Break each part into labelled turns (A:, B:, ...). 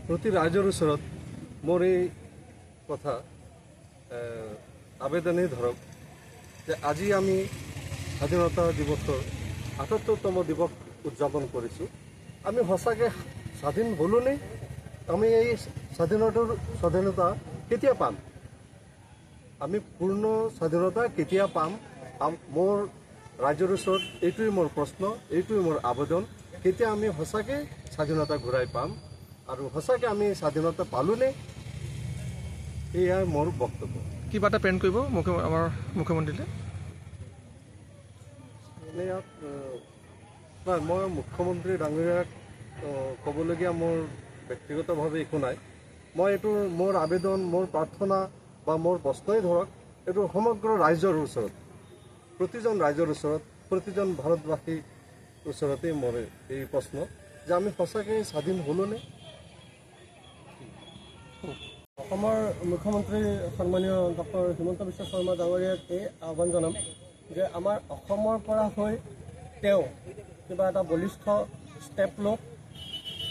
A: প্ৰতি ৰাইজৰ ওচৰত মোৰ এই কথা আবেদনেই ধৰক যে আজি আমি স্বাধীনতা দিৱসৰ ৭৮তম দিৱস উদযাপন কৰিছোঁ। আমি সঁচাকৈ স্বাধীন হ'লোনে? আমি এই স্বাধীনতা কেতিয়া পাম? আমি পূৰ্ণ স্বাধীনতা কেতিয়া পাম? মোৰ ৰাইজৰ ওচৰত এইটোৱেই মোৰ প্ৰশ্ন, এইটোৱেই মোৰ আবেদন। কেতিয়া আমি সঁচাকৈ স্বাধীনতা ঘূৰাই পাম আৰু সঁচাকৈ আমি স্বাধীনতা পালোনে? এয়াই মোৰ বক্তব্য।
B: কিবা এটা প্লেন কৰিব আমাৰ মুখ্যমন্ত্ৰীলৈ?
A: ইয়াত নাই, মই মুখ্যমন্ত্ৰী ডাঙৰীয়াক ক'বলগীয়া মোৰ ব্যক্তিগতভাৱে একো নাই। মই এইটো মোৰ আবেদন, মোৰ প্ৰাৰ্থনা বা মোৰ প্ৰশ্নই ধৰক এইটো সমগ্ৰ ৰাইজৰ ওচৰত, প্ৰতিজন ৰাইজৰ ওচৰত, প্ৰতিজন ভাৰতবাসীৰ ওচৰতেই মোৰ এই প্ৰশ্ন যে আমি সঁচাকৈ স্বাধীন হ'লোনে?
C: অসমৰ মুখ্যমন্ত্ৰী সন্মানীয় ডক্টৰ হিমন্ত বিশ্ব শৰ্মা ডাঙৰীয়াক এই আহ্বান জনাম যে আমাৰ অসমৰ পৰা হৈ তেওঁ কিবা এটা বলিষ্ঠ ষ্টেপ লওক।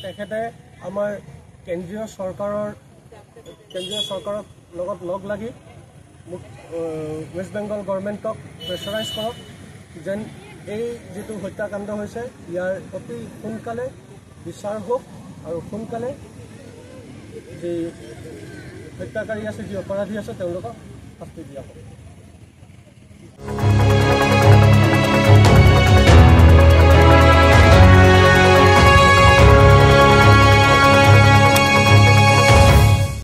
C: তেখেতে আমাৰ কেন্দ্ৰীয় চৰকাৰৰ লগত লগ লাগি ৱেষ্ট বেংগল গভৰ্ণমেণ্টক প্ৰেছাৰাইজ কৰক যেন এই যিটো হত্যাকাণ্ড হৈছে ইয়াৰ অতি সোনকালে বিচাৰ হওক আৰু সোনকালে যি হত্যাকাৰী আছে, যি অপৰাধী আছে তেওঁলোকক শাস্তি দিয়া হওক।